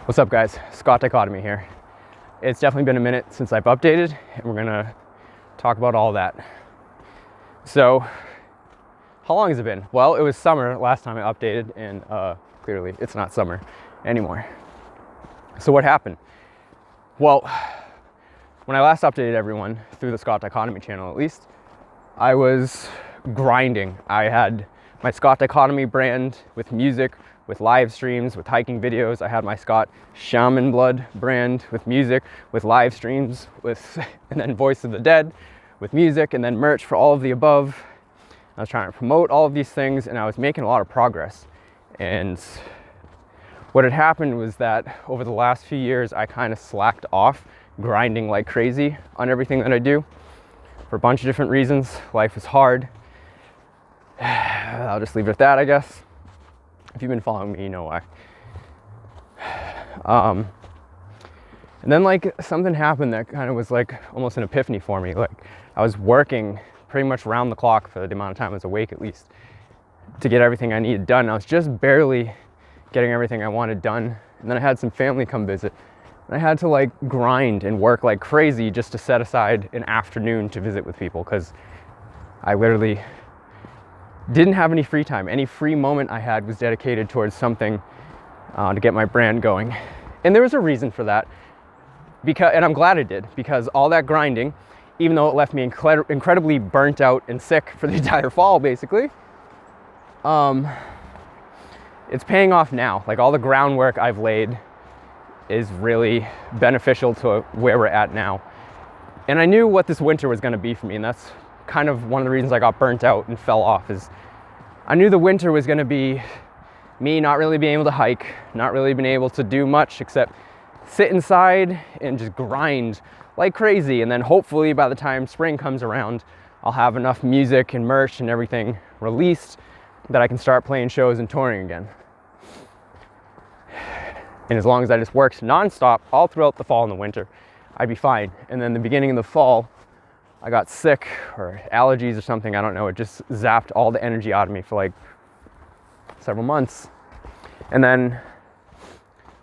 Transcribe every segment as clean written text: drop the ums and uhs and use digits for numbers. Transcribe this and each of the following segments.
What's up, guys? Scott Dichotomy here. It's definitely been a minute since I've updated, and we're gonna talk about all that. So, how long has it been? Well, it was summer last time I updated, and clearly it's not summer anymore. So what happened? Well, when I last updated everyone, through the Scott Dichotomy channel at least, I was grinding. I had my Scott Dichotomy brand with music, with live streams, with hiking videos. I had my Scott Shaman Blood brand with music, with live streams, and then Voice of the Dead with music, and then merch for all of the above. I was trying to promote all of these things, and I was making a lot of progress. And what had happened was that over the last few years, I kind of slacked off grinding like crazy on everything that I do for a bunch of different reasons. Life is hard. I'll just leave it at that, I guess. If you've been following me, you know why. And then something happened that kind of was like almost an epiphany for me. Like, I was working pretty much round the clock for the amount of time I was awake, at least, to get everything I needed done. I was just barely getting everything I wanted done. And then I had some family come visit. And I had to grind and work like crazy just to set aside an afternoon to visit with people, because I literally didn't have any free time. Any free moment I had was dedicated towards something to get my brand going. And there was a reason for that, and I'm glad it did, because all that grinding, even though it left me incredibly burnt out and sick for the entire fall, basically, it's paying off now. Like, all the groundwork I've laid is really beneficial to where we're at now. And I knew what this winter was going to be for me, and that's kind of one of the reasons I got burnt out and fell off. Is I knew the winter was going to be me not really being able to hike, not really being able to do much except sit inside and just grind like crazy. And then hopefully by the time spring comes around, I'll have enough music and merch and everything released that I can start playing shows and touring again. And as long as I just worked nonstop all throughout the fall and the winter, I'd be fine. And then the beginning of the fall, I got sick or allergies or something, I don't know. It just zapped all the energy out of me for several months. And then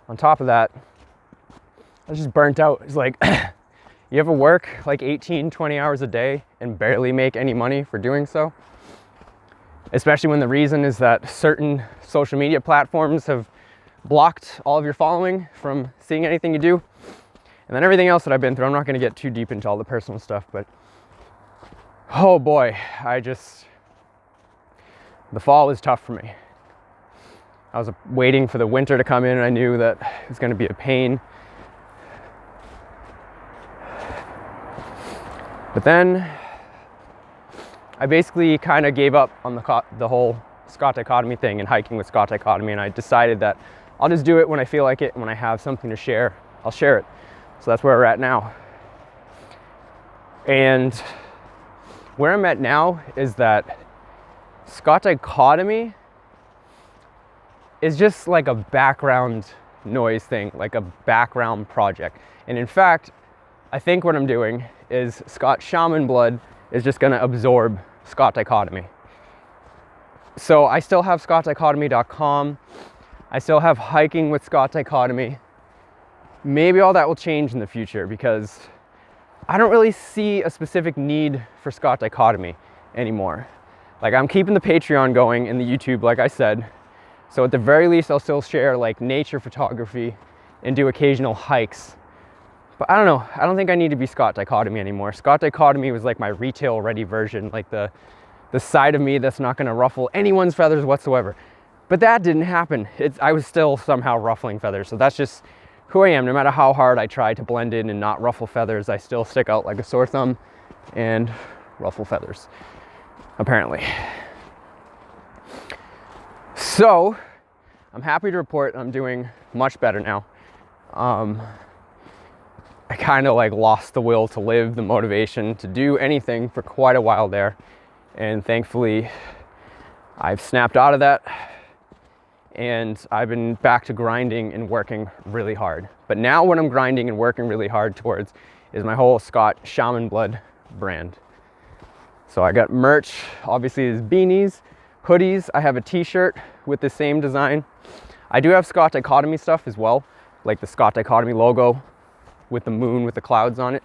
on top of that, I was just burnt out. It's like, you ever work 18, 20 hours a day and barely make any money for doing so? Especially when the reason is that certain social media platforms have blocked all of your following from seeing anything you do. And then everything else that I've been through, I'm not going to get too deep into all the personal stuff, but oh boy, the fall was tough for me. I was waiting for the winter to come in, and I knew that it was going to be a pain. But then I basically kind of gave up on the whole Scott Dichotomy thing and hiking with Scott Dichotomy, and I decided that I'll just do it when I feel like it, and when I have something to share, I'll share it. So that's where we're at now. And where I'm at now is that Scott Dichotomy is just like a background noise thing, like a background project. And in fact, I think what I'm doing is Scott Shaman Blood is just gonna absorb Scott Dichotomy. So I still have scottdichotomy.com. I still have hiking with Scott Dichotomy. Maybe all that will change in the future, because I don't really see a specific need for Scott Dichotomy anymore. I'm keeping the Patreon going and the YouTube, like I said. So at the very least, I'll still share nature photography and do occasional hikes. But I don't know. I don't think I need to be Scott Dichotomy anymore. Scott Dichotomy was my retail ready version, the side of me that's not going to ruffle anyone's feathers whatsoever. But that didn't happen. I was still somehow ruffling feathers. So that's just who I am. No matter how hard I try to blend in and not ruffle feathers, I still stick out like a sore thumb and ruffle feathers, apparently. So I'm happy to report I'm doing much better now. I kind of lost the will to live, the motivation to do anything for quite a while there. And thankfully, I've snapped out of that. And I've been back to grinding and working really hard. But now what I'm grinding and working really hard towards is my whole Scott Shaman Blood brand. So I got merch, obviously there's beanies, hoodies. I have a t-shirt with the same design. I do have Scott Dichotomy stuff as well, like the Scott Dichotomy logo with the moon with the clouds on it.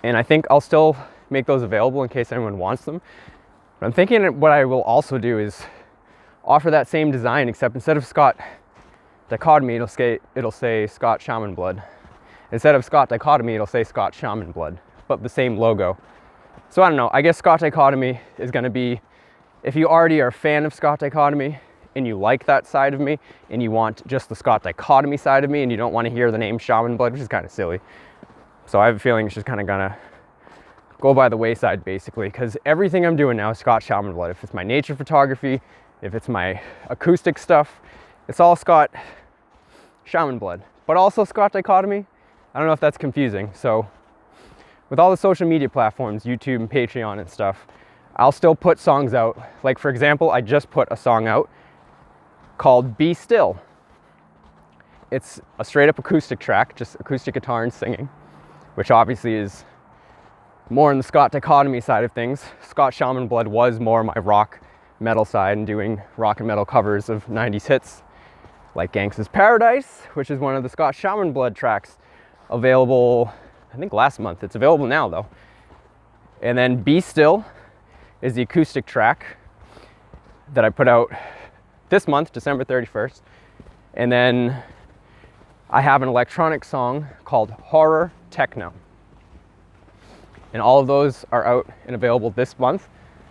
And I think I'll still make those available in case anyone wants them. But I'm thinking what I will also do is offer that same design, except instead of Scott Dichotomy, it'll say Scott Shaman Blood. Instead of Scott Dichotomy, it'll say Scott Shaman Blood, but the same logo. So I don't know, I guess Scott Dichotomy is gonna be, if you already are a fan of Scott Dichotomy and you like that side of me and you want just the Scott Dichotomy side of me and you don't want to hear the name Shaman Blood, which is kind of silly. So I have a feeling it's just kind of gonna go by the wayside basically, because everything I'm doing now is Scott Shaman Blood. If it's my nature photography, if it's my acoustic stuff, it's all Scott Shaman Blood, but also Scott Dichotomy. I don't know if that's confusing. So with all the social media platforms, YouTube and Patreon and stuff, I'll still put songs out. Like for example, I just put a song out called Be Still. It's a straight up acoustic track, just acoustic guitar and singing, which obviously is more on the Scott Dichotomy side of things. Scott Shaman Blood was more my rock metal side and doing rock and metal covers of 90s hits like Gangsta's Paradise, which is one of the Scott Shaman Blood tracks, available I think last month. It's available now though. And then Be Still is the acoustic track that I put out this month, December 31st. And then I have an electronic song called Horror Techno. And all of those are out and available this month.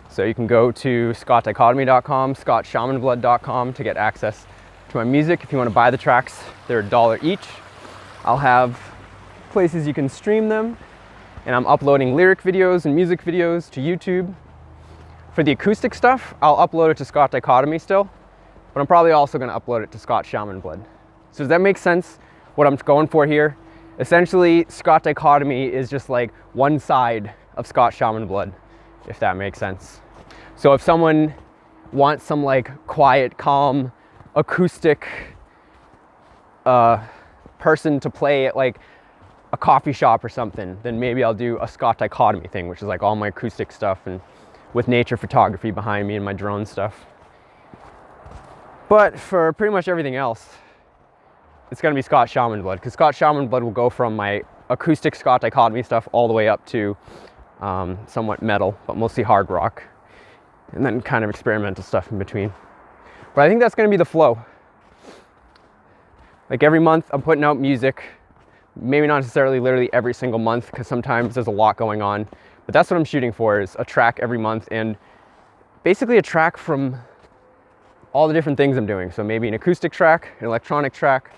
So you can go to scottdichotomy.com, scottshamanblood.com to get access to my music. If you want to buy the tracks, they're $1 each. I'll have places you can stream them, and I'm uploading lyric videos and music videos to YouTube. For the acoustic stuff, I'll upload it to Scott Dichotomy still, but I'm probably also going to upload it to Scott Shaman Blood. So does that make sense what I'm going for here? Essentially, Scott Dichotomy is just like one side of Scott Shaman Blood, if that makes sense. So if someone wants some like quiet, calm, acoustic person to play at like a coffee shop or something, then maybe I'll do a Scott Dichotomy thing, which is like all my acoustic stuff and with nature photography behind me and my drone stuff. But for pretty much everything else, it's gonna be Scott Shaman Blood, because Scott Shaman Blood will go from my acoustic Scott Dichotomy stuff all the way up to somewhat metal, but mostly hard rock, and then kind of experimental stuff in between. But I think that's gonna be the flow. Like every month I'm putting out music, maybe not necessarily literally every single month, because sometimes there's a lot going on, but that's what I'm shooting for, is a track every month, and basically a track from all the different things I'm doing. So maybe an acoustic track, an electronic track,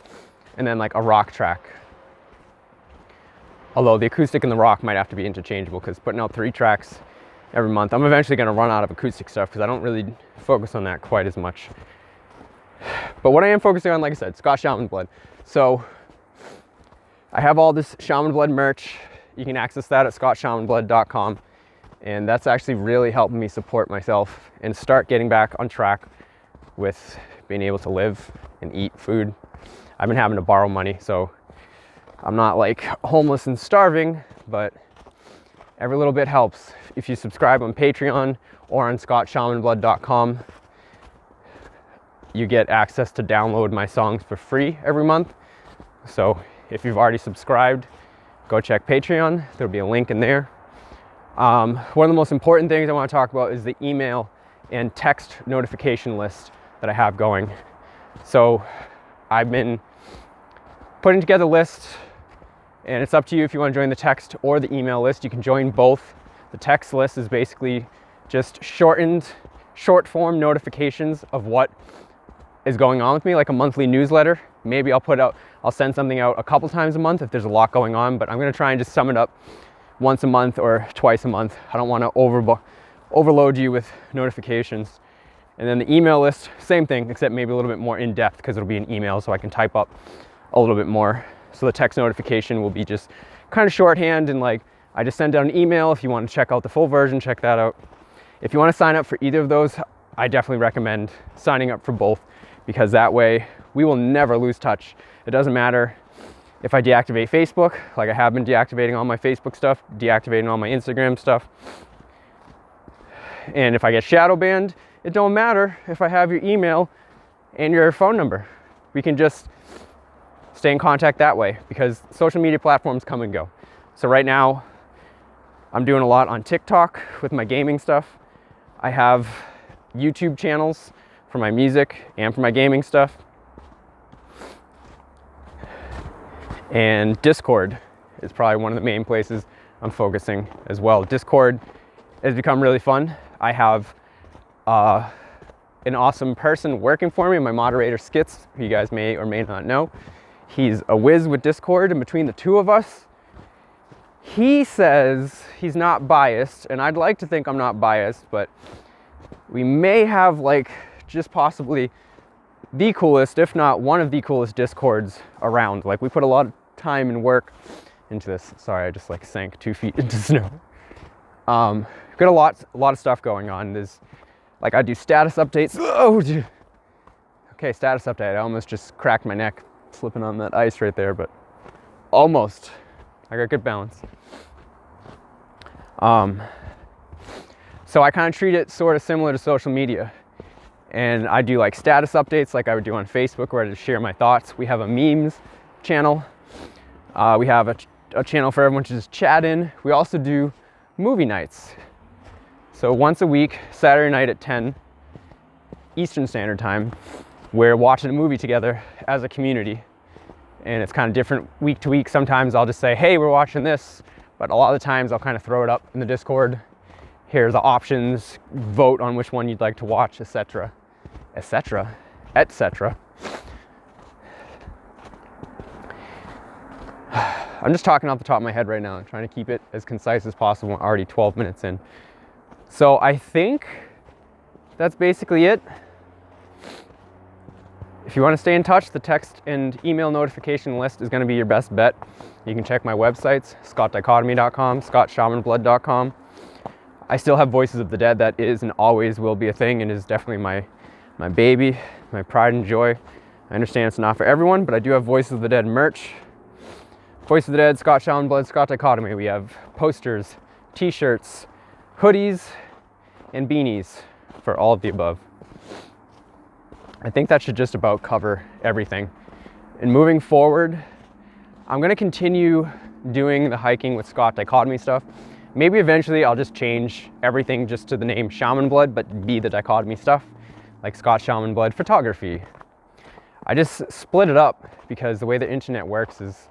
and then like a rock track. Although the acoustic and the rock might have to be interchangeable, because putting out 3 tracks every month, I'm eventually going to run out of acoustic stuff because I don't really focus on that quite as much. But what I am focusing on, like I said, Scott Shaman Blood. So I have all this Shaman Blood merch. You can access that at scottshamanblood.com. And that's actually really helping me support myself and start getting back on track with being able to live and eat food. I've been having to borrow money, so I'm not like homeless and starving, but every little bit helps. If you subscribe on Patreon or on scottshamanblood.com, you get access to download my songs for free every month. So if you've already subscribed, go check Patreon. There'll be a link in there. One of the most important things I want to talk about is the email and text notification list that I have going. So I've been putting together a list, and it's up to you if you want to join the text or the email list. You can join both. The text list is basically just short form notifications of what is going on with me, like a monthly newsletter. Maybe I'll send something out a couple times a month if there's a lot going on, but I'm going to try and just sum it up once a month or twice a month. I don't want to overload you with notifications. And then the email list, same thing, except maybe a little bit more in depth, because it'll be an email so I can type up a little bit more. So the text notification will be just kind of shorthand, and like I just send out an email. If you want to check out the full version, check that out. If you want to sign up for either of those, I definitely recommend signing up for both, because that way we will never lose touch. It doesn't matter if I deactivate Facebook, like I have been deactivating all my Facebook stuff, deactivating all my Instagram stuff. And if I get shadow banned, it don't matter if I have your email and your phone number. We can just stay in contact that way, because social media platforms come and go. So right now, I'm doing a lot on TikTok with my gaming stuff. I have YouTube channels for my music and for my gaming stuff. And Discord is probably one of the main places I'm focusing as well. Discord has become really fun. I have an awesome person working for me, my moderator Skits, who you guys may or may not know. He's a whiz with Discord, and between the two of us, he says he's not biased, and I'd like to think I'm not biased, but we may have like just possibly the coolest, if not one of the coolest Discords around. Like, we put a lot of time and work into this. Sorry, I just like sank 2 feet into snow. Got a lot of stuff going on. There's like, I do status updates. Oh, dude. Okay, status update. I almost just cracked my neck slipping on that ice right there, but almost. I got good balance. So I kind of treat it sort of similar to social media. And I do like status updates like I would do on Facebook, where I just share my thoughts. We have a memes channel. We have a channel for everyone to just chat in. We also do movie nights. So once a week, Saturday night at 10 Eastern Standard Time, we're watching a movie together as a community. And it's kind of different week to week. Sometimes I'll just say, hey, we're watching this. But a lot of the times I'll kind of throw it up in the Discord. Here are the options, vote on which one you'd like to watch, etc., etc., etc. I'm just talking off the top of my head right now. I'm trying to keep it as concise as possible. I'm already 12 minutes in. So I think that's basically it. If you want to stay in touch, the text and email notification list is going to be your best bet. You can check my websites, scottdichotomy.com, scottshamanblood.com. I still have Voices of the Dead. That is and always will be a thing, and is definitely my baby, my pride and joy. I understand it's not for everyone, but I do have Voices of the Dead merch. Voices of the Dead, Scott Shaman Blood, Scott Dichotomy. We have posters, t-shirts, hoodies, and beanies for all of the above. I think that should just about cover everything. And moving forward, I'm going to continue doing the hiking with Scott Dichotomy stuff. Maybe eventually I'll just change everything just to the name Shaman Blood, but be the Dichotomy stuff, like Scott Shaman Blood Photography. I just split it up because the way the internet works is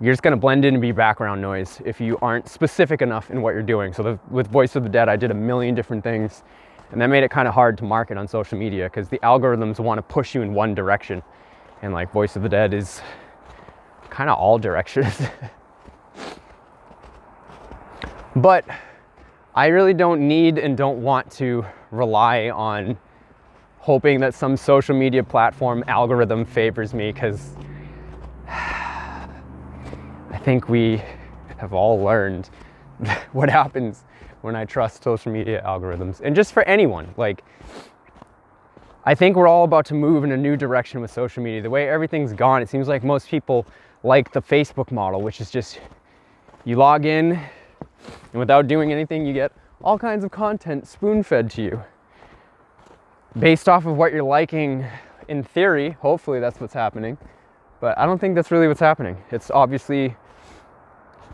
you're just going to blend in and be background noise if you aren't specific enough in what you're doing. So with Voice of the Dead, I did a million different things, and that made it kind of hard to market on social media because the algorithms want to push you in one direction, and like Voice of the Dead is kind of all directions. But I really don't need and don't want to rely on hoping that some social media platform algorithm favors me, because I think we have all learned what happens when I trust social media algorithms. And just for anyone, like, I think we're all about to move in a new direction with social media. The way everything's gone, it seems like most people like the Facebook model, which is just you log in, and without doing anything, you get all kinds of content spoon-fed to you based off of what you're liking. In theory, hopefully that's what's happening, but I don't think that's really what's happening. It's obviously,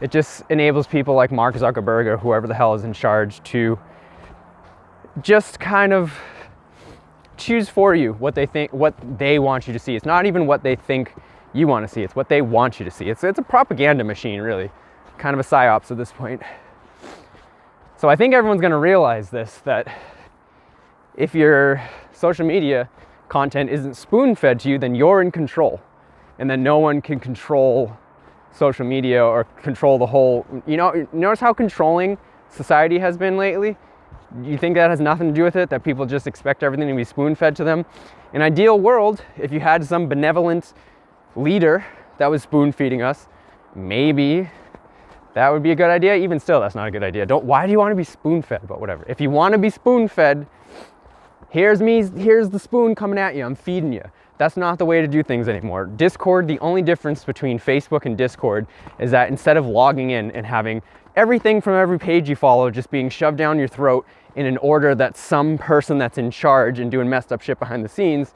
it just enables people like Mark Zuckerberg or whoever the hell is in charge to just kind of choose for you what they think, what they want you to see. It's not even what they think you want to see, it's what they want you to see. It's a propaganda machine, really. Kind of a psyops at this point. So I think everyone's going to realize this, that if your social media content isn't spoon-fed to you, then you're in control, and then no one can control social media or control the whole, notice how controlling society has been lately? You think that has nothing to do with it, that people just expect everything to be spoon-fed to them? In an ideal world, if you had some benevolent leader that was spoon-feeding us, maybe that would be a good idea. Even still, that's not a good idea. Why do you want to be spoon-fed? But whatever. If you want to be spoon-fed, here's the spoon coming at you. I'm feeding you. That's not the way to do things anymore. Discord, the only difference between Facebook and Discord is that instead of logging in and having everything from every page you follow just being shoved down your throat in an order that some person that's in charge and doing messed up shit behind the scenes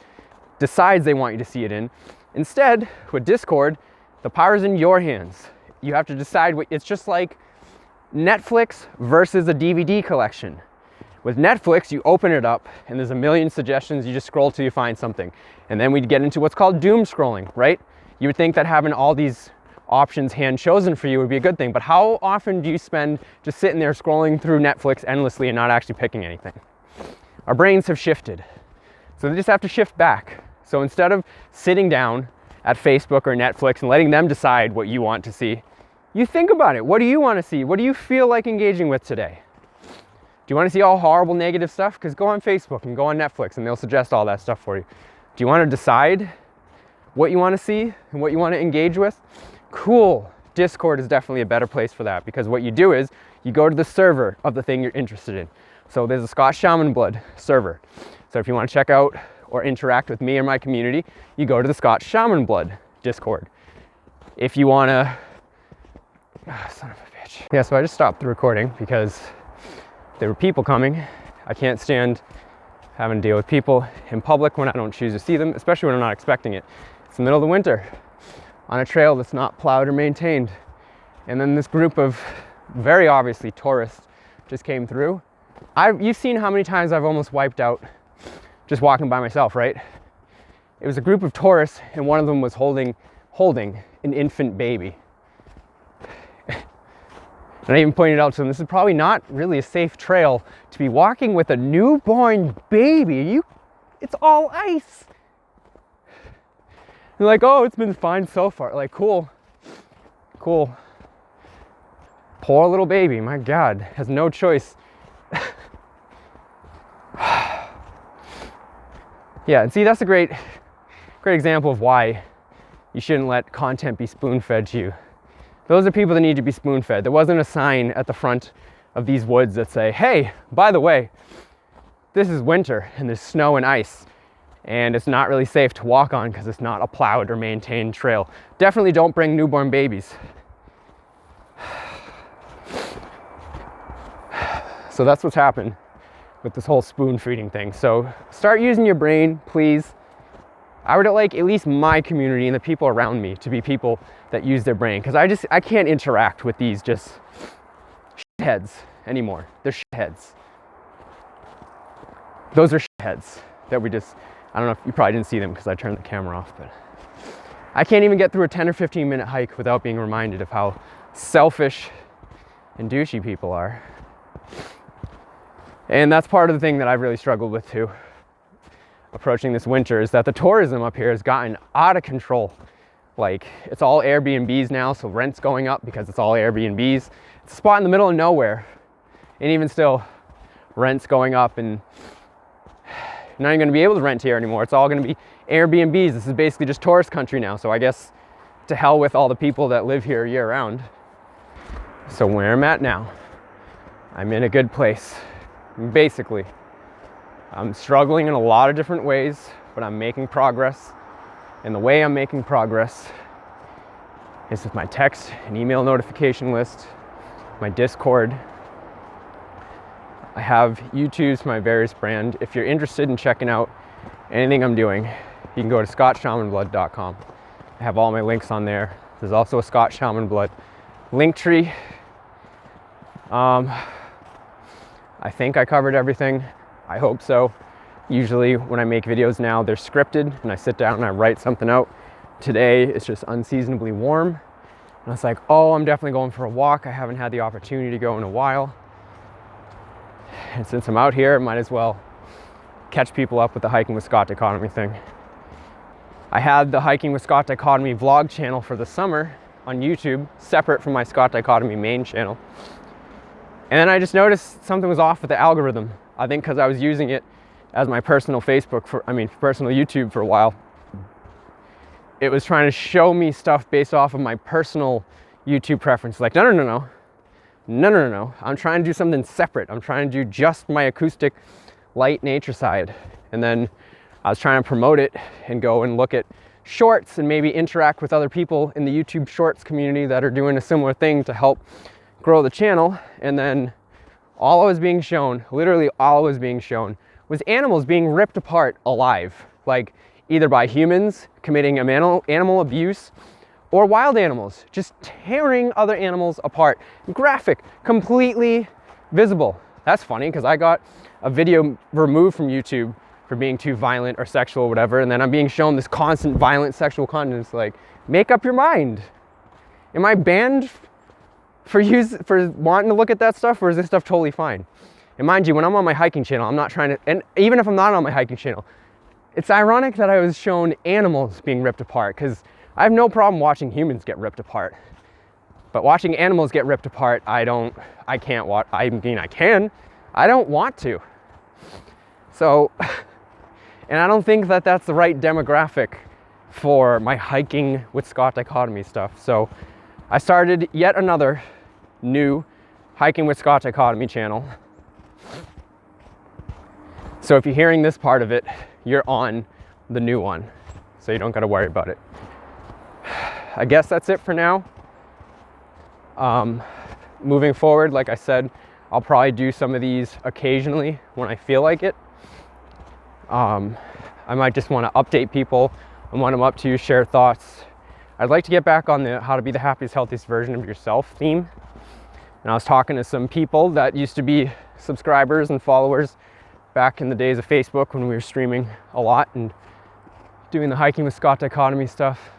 decides they want you to see it in. Instead, with Discord, the power's in your hands. You have to decide it's just like Netflix versus a DVD collection. With Netflix, you open it up and there's a million suggestions. You just scroll till you find something. And then we get into what's called doom scrolling, right? You would think that having all these options hand chosen for you would be a good thing, but how often do you spend just sitting there scrolling through Netflix endlessly and not actually picking anything? Our brains have shifted. So they just have to shift back. So instead of sitting down at Facebook or Netflix and letting them decide what you want to see, you think about it. What do you want to see? What do you feel like engaging with today? Do you want to see all horrible negative stuff? Because go on Facebook and go on Netflix and they'll suggest all that stuff for you. Do you want to decide what you want to see and what you want to engage with? Cool. Discord is definitely a better place for that, because what you do is you go to the server of the thing you're interested in. So there's a Scott Shaman Blood server. So if you want to check out or interact with me or my community, you go to the Scott Shaman Blood Discord. If you want to... son of a bitch. Yeah, so I just stopped the recording because there were people coming. I can't stand having to deal with people in public when I don't choose to see them, especially when I'm not expecting it. It's the middle of the winter on a trail that's not plowed or maintained. And then this group of very obviously tourists just came through. You've seen how many times I've almost wiped out just walking by myself, right? It was a group of tourists and one of them was holding an infant baby. And I even pointed out to them, this is probably not really a safe trail to be walking with a newborn baby. It's all ice. They're like, oh, it's been fine so far. Like, cool. Poor little baby, my God, has no choice. Yeah, and see, that's a great example of why you shouldn't let content be spoon-fed to you. Those are people that need to be spoon-fed. There wasn't a sign at the front of these woods that say, hey, by the way, this is winter and there's snow and ice and it's not really safe to walk on because it's not a plowed or maintained trail. Definitely don't bring newborn babies. So that's what's happened with this whole spoon feeding thing. So start using your brain, please. I would like at least my community and the people around me to be people that use their brain, because I can't interact with these just shitheads anymore. They're shitheads. Those are shitheads that we just, I don't know if you probably didn't see them because I turned the camera off, but I can't even get through a 10 or 15 minute hike without being reminded of how selfish and douchey people are. And that's part of the thing that I've really struggled with too, approaching this winter, is that the tourism up here has gotten out of control. Like, it's all Airbnbs now, so rent's going up because it's all Airbnbs. It's a spot in the middle of nowhere, and even still, rent's going up, and you're not even going to be able to rent here anymore. It's all going to be Airbnbs. This is basically just tourist country now, so I guess to hell with all the people that live here year round. So where I'm at now, I'm in a good place. Basically, I'm struggling in a lot of different ways, but I'm making progress. And the way I'm making progress is with my text and email notification list, my Discord. I have YouTube's my various brand. If you're interested in checking out anything I'm doing, you can go to scottshamanblood.com. I have all my links on there. There's also a Scott Shaman Blood link tree. I think I covered everything. I hope so. Usually when I make videos now, they're scripted and I sit down and I write something out. Today it's just unseasonably warm. And I was like, oh, I'm definitely going for a walk. I haven't had the opportunity to go in a while. And since I'm out here, I might as well catch people up with the Hiking with Scott Dichotomy thing. I had the Hiking with Scott Dichotomy vlog channel for the summer on YouTube, separate from my Scott Dichotomy main channel. And then I just noticed something was off with the algorithm. I think because I was using it as my personal personal YouTube for a while. It was trying to show me stuff based off of my personal YouTube preference. Like, no. I'm trying to do something separate. I'm trying to do just my acoustic, light nature side. And then I was trying to promote it and go and look at shorts and maybe interact with other people in the YouTube shorts community that are doing a similar thing to help grow the channel. And then all I was being shown, literally all I was being shown, was animals being ripped apart alive. Like either by humans committing animal abuse or wild animals just tearing other animals apart. Graphic, completely visible. That's funny because I got a video removed from YouTube for being too violent or sexual or whatever, and then I'm being shown this constant violent sexual content. It's like, make up your mind. Am I banned for wanting to look at that stuff, or is this stuff totally fine? And mind you, when I'm on my hiking channel, I'm not trying to, and even if I'm not on my hiking channel, it's ironic that I was shown animals being ripped apart, because I have no problem watching humans get ripped apart. But watching animals get ripped apart, I can't watch. I mean, I can. I don't want to. So, and I don't think that that's the right demographic for my hiking with Scott Dichotomy stuff. So I started yet another new Hiking with Scott Dichotomy channel. So if you're hearing this part of it, you're on the new one. So you don't got to worry about it. I guess that's it for now. Moving forward, like I said, I'll probably do some of these occasionally when I feel like it. I might just want to update people on what I'm up to, share thoughts. I'd like to get back on the how to be the happiest, healthiest version of yourself theme. And I was talking to some people that used to be subscribers and followers back in the days of Facebook when we were streaming a lot and doing the Hiking with Scott Dichotomy stuff.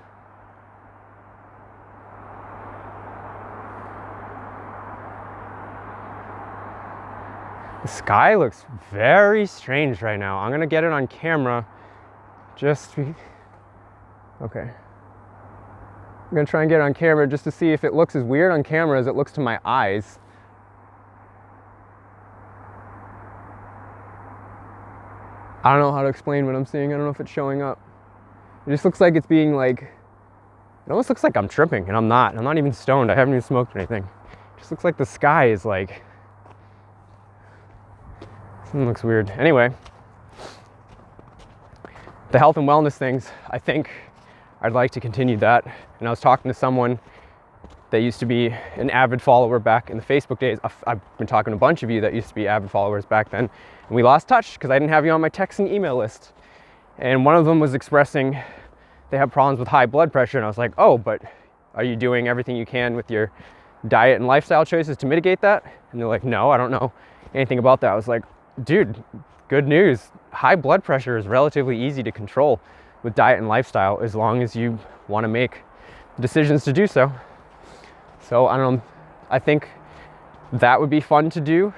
The sky looks very strange right now. I'm gonna get it on camera. Okay. I'm gonna try and get it on camera just to see if it looks as weird on camera as it looks to my eyes. I don't know how to explain what I'm seeing. I don't know if it's showing up. It just looks like it's being like, it almost looks like I'm tripping, and I'm not. I'm not even stoned. I haven't even smoked anything. It just looks like the sky is like, something looks weird. Anyway, the health and wellness things, I think I'd like to continue that. And I was talking to someone that used to be an avid follower back in the Facebook days. I've been talking to a bunch of you that used to be avid followers back then. And we lost touch because I didn't have you on my text and email list. And one of them was expressing they have problems with high blood pressure. And I was like, oh, but are you doing everything you can with your diet and lifestyle choices to mitigate that? And they're like, no, I don't know anything about that. I was like, dude, good news. High blood pressure is relatively easy to control with diet and lifestyle as long as you want to make decisions to do so. So I don't know, I think that would be fun to do.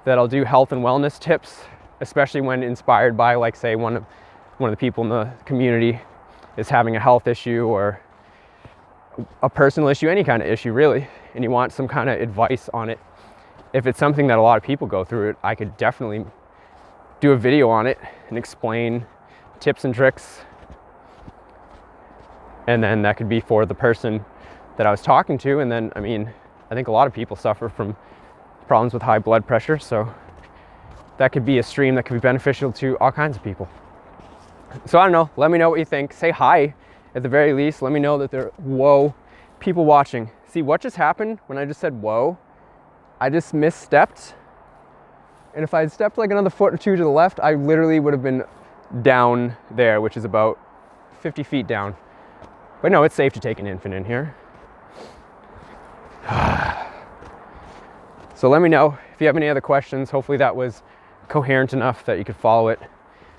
That I'll do health and wellness tips, especially when inspired by, like, say one of the people in the community is having a health issue or a personal issue, any kind of issue really, and you want some kind of advice on it. If it's something that a lot of people go through it, I could definitely do a video on it and explain tips and tricks. And then that could be for the person that I was talking to. And then, I mean, I think a lot of people suffer from problems with high blood pressure. So that could be a stream that could be beneficial to all kinds of people. So I don't know, let me know what you think. Say hi at the very least. Let me know that there are, whoa, people watching. See what just happened when I just said whoa? I just misstepped. And if I had stepped like another foot or two to the left, I literally would have been down there, which is about 50 feet down. But no, it's safe to take an infant in here. So let me know if you have any other questions. Hopefully that was coherent enough that you could follow it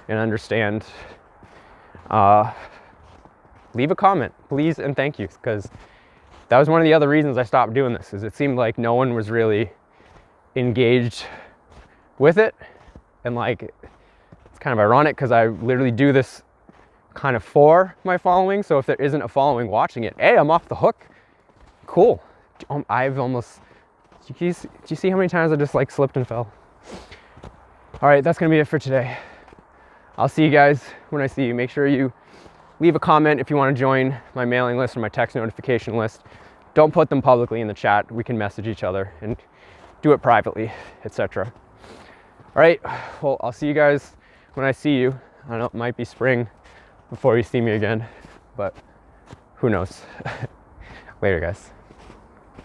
and understand. Leave a comment, please and thank you, because that was one of the other reasons I stopped doing this, is it seemed like no one was really engaged with it. And like, it's kind of ironic because I literally do this kind of for my following. So if there isn't a following watching it, hey, I'm off the hook. Cool. I've almost, do you see how many times I just like slipped and fell? All right, that's gonna be it for today. I'll see you guys when I see you. Make sure you leave a comment if you want to join my mailing list or my text notification list. Don't put them publicly in the chat. We can message each other, and do it privately, etc. All right, well, I'll see you guys when I see you. I don't know, it might be spring before you see me again, but who knows? Later, guys.